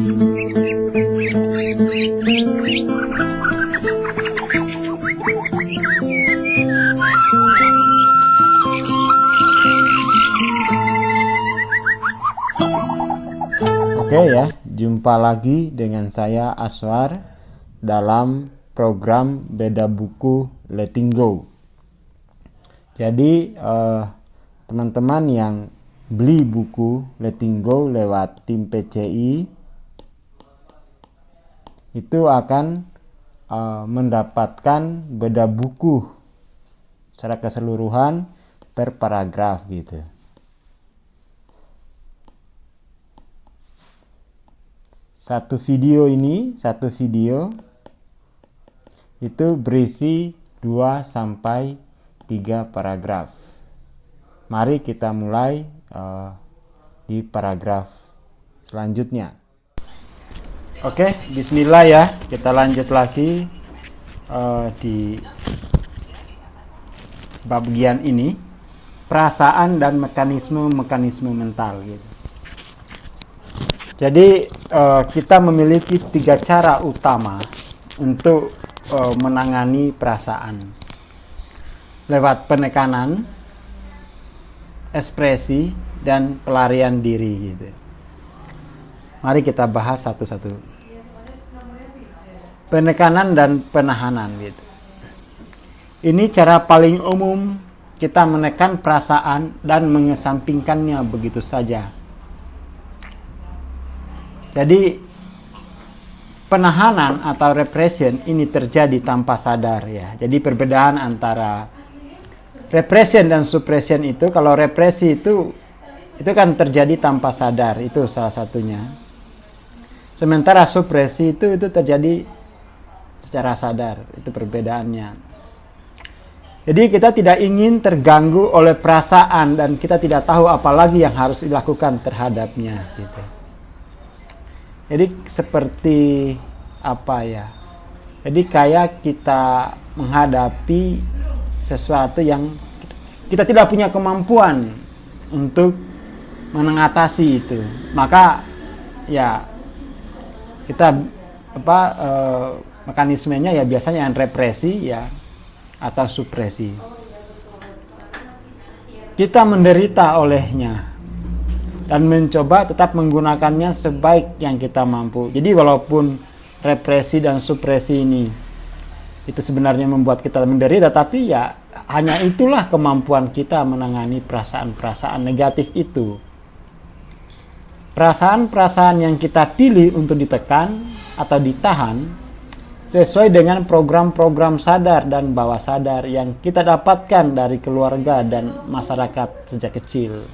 Oke ya, jumpa lagi dengan saya Aswar dalam program Beda Buku Letting Go. Jadi teman-teman yang beli buku Letting Go lewat tim PCI itu akan mendapatkan beda buku secara keseluruhan per paragraf gitu. Satu video itu berisi 2-3 paragraf. Mari kita mulai di paragraf selanjutnya. Oke, bismillah ya. Kita lanjut lagi di bagian ini, perasaan dan mekanisme mental gitu. Jadi kita memiliki 3 cara utama untuk menangani perasaan. Lewat penekanan, ekspresi, dan pelarian diri gitu. Mari kita bahas satu-satu. Penekanan dan penahanan gitu. Ini cara paling umum kita menekan perasaan dan mengesampingkannya begitu saja. Jadi penahanan atau repression ini terjadi tanpa sadar ya. Jadi perbedaan antara repression dan suppression itu, kalau represi itu kan terjadi tanpa sadar, itu salah satunya. Sementara supresi itu terjadi secara sadar, itu perbedaannya. Jadi kita tidak ingin terganggu oleh perasaan dan kita tidak tahu apa lagi yang harus dilakukan terhadapnya gitu. Jadi seperti apa ya? Jadi kayak kita menghadapi sesuatu yang kita tidak punya kemampuan untuk mengatasi itu. Maka ya kita mekanismenya ya biasanya yang represi ya atau supresi. Kita menderita olehnya dan mencoba tetap menggunakannya sebaik yang kita mampu. Jadi walaupun represi dan supresi ini itu sebenarnya membuat kita menderita, tapi ya hanya itulah kemampuan kita menangani perasaan-perasaan negatif itu. Perasaan-perasaan yang kita pilih untuk ditekan atau ditahan sesuai dengan program-program sadar dan bawah sadar yang kita dapatkan dari keluarga dan masyarakat sejak kecil.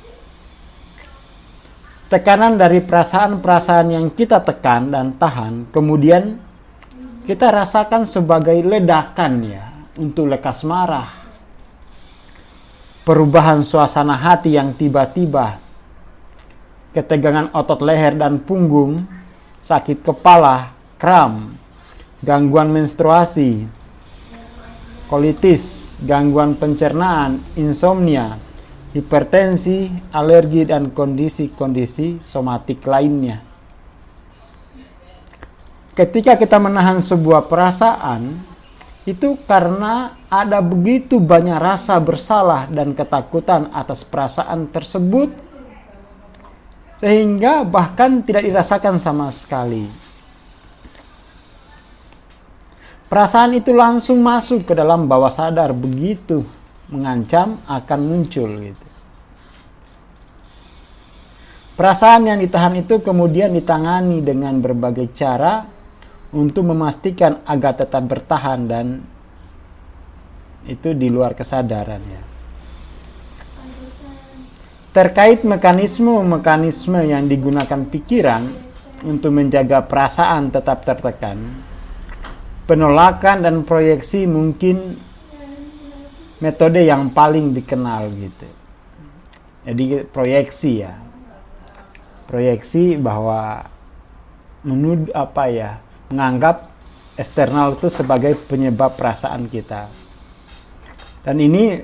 Tekanan dari perasaan-perasaan yang kita tekan dan tahan, kemudian kita rasakan sebagai ledakan ya, untuk lekas marah. Perubahan suasana hati yang tiba-tiba, ketegangan otot leher dan punggung, sakit kepala, kram, gangguan menstruasi, kolitis, gangguan pencernaan, insomnia, hipertensi, alergi, dan kondisi-kondisi somatik lainnya. Ketika kita menahan sebuah perasaan, itu karena ada begitu banyak rasa bersalah dan ketakutan atas perasaan tersebut, sehingga bahkan tidak dirasakan sama sekali. Perasaan itu langsung masuk ke dalam bawah sadar, begitu mengancam akan muncul gitu. Perasaan yang ditahan itu kemudian ditangani dengan berbagai cara untuk memastikan agar tetap bertahan dan itu di luar kesadaran ya. Terkait mekanisme yang digunakan pikiran untuk menjaga perasaan tetap tertekan, penolakan dan proyeksi mungkin metode yang paling dikenal gitu. Jadi proyeksi ya. Proyeksi bahwa menganggap eksternal itu sebagai penyebab perasaan kita. Dan ini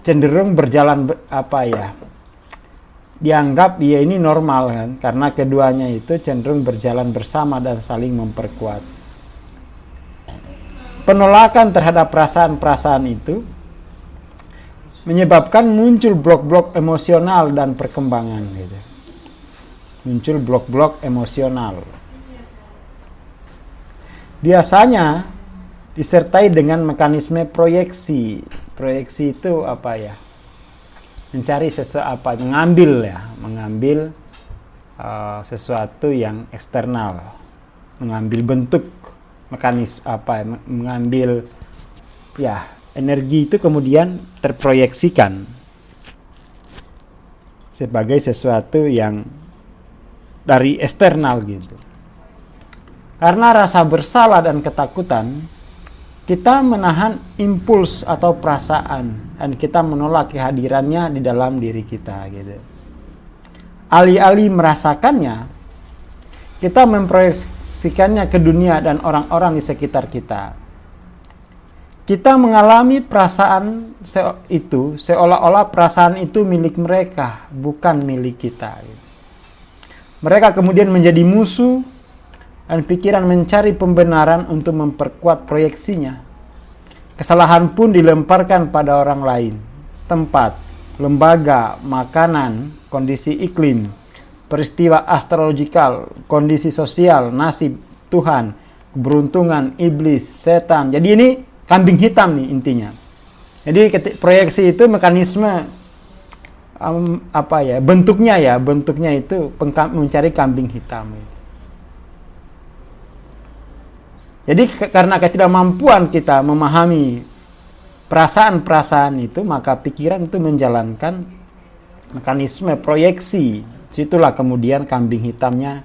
cenderung berjalan dianggap dia ini normal kan, karena keduanya itu cenderung berjalan bersama dan saling memperkuat. Penolakan terhadap perasaan-perasaan itu menyebabkan muncul blok-blok emosional dan perkembangan gitu. Muncul blok-blok emosional. Biasanya disertai dengan mekanisme proyeksi. Proyeksi itu apa ya? Mencari sesuatu, mengambil sesuatu yang eksternal, mengambil bentuk, mengambil energi itu kemudian terproyeksikan sebagai sesuatu yang dari eksternal gitu. Karena rasa bersalah dan ketakutan, kita menahan impuls atau perasaan dan kita menolak kehadirannya di dalam diri kita gitu. Alih-alih merasakannya, kita memproyeksikannya ke dunia dan orang-orang di sekitar kita. Kita mengalami perasaan itu seolah-olah perasaan itu milik mereka, bukan milik kita. Mereka kemudian menjadi musuh dan pikiran mencari pembenaran untuk memperkuat proyeksinya. Kesalahan pun dilemparkan pada orang lain, tempat, lembaga, makanan, kondisi iklim, peristiwa astrologikal, kondisi sosial, nasib, Tuhan, keberuntungan, iblis, setan. Jadi ini kambing hitam nih intinya. Jadi proyeksi itu mekanisme bentuknya itu mencari kambing hitam. Jadi karena ketidakmampuan kita memahami perasaan-perasaan itu, maka pikiran itu menjalankan mekanisme proyeksi. Situlah kemudian kambing hitamnya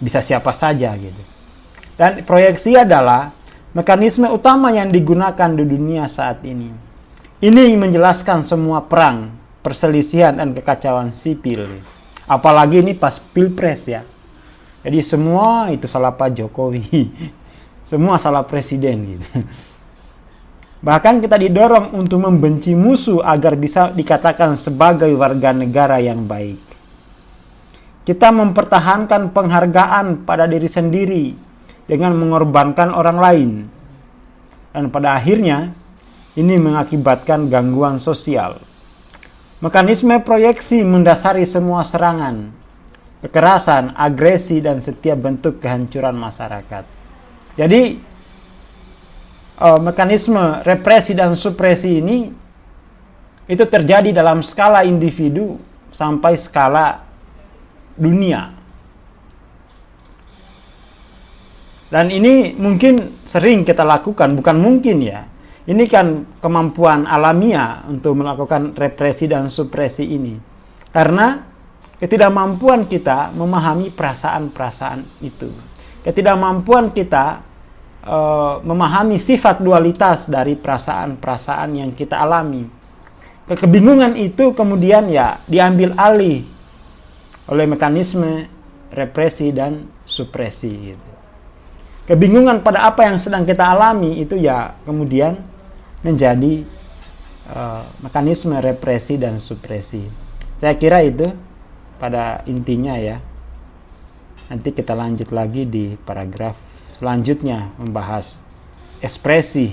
bisa siapa saja gitu. Dan proyeksi adalah mekanisme utama yang digunakan di dunia saat ini. Ini menjelaskan semua perang, perselisihan dan kekacauan sipil. Apalagi ini pas Pilpres ya. Jadi semua itu salah Pak Jokowi. Semua salah presiden gitu. Bahkan kita didorong untuk membenci musuh agar bisa dikatakan sebagai warga negara yang baik. Kita mempertahankan penghargaan pada diri sendiri dengan mengorbankan orang lain. Dan pada akhirnya ini mengakibatkan gangguan sosial. Mekanisme proyeksi mendasari semua serangan, kekerasan, agresi, dan setiap bentuk kehancuran masyarakat. Jadi, mekanisme represi dan supresi ini itu terjadi dalam skala individu sampai skala dunia. Dan ini mungkin sering kita lakukan, bukan mungkin ya. Ini kan kemampuan alamiah untuk melakukan represi dan supresi ini. Karena ketidakmampuan kita memahami perasaan-perasaan itu. Ketidakmampuan kita memahami sifat dualitas dari perasaan-perasaan yang kita alami. Kebingungan itu kemudian ya diambil alih oleh mekanisme represi dan supresi. Gitu. Kebingungan pada apa yang sedang kita alami itu ya kemudian menjadi mekanisme represi dan supresi. Saya kira itu pada intinya ya. Nanti kita lanjut lagi di paragraf selanjutnya membahas ekspresi.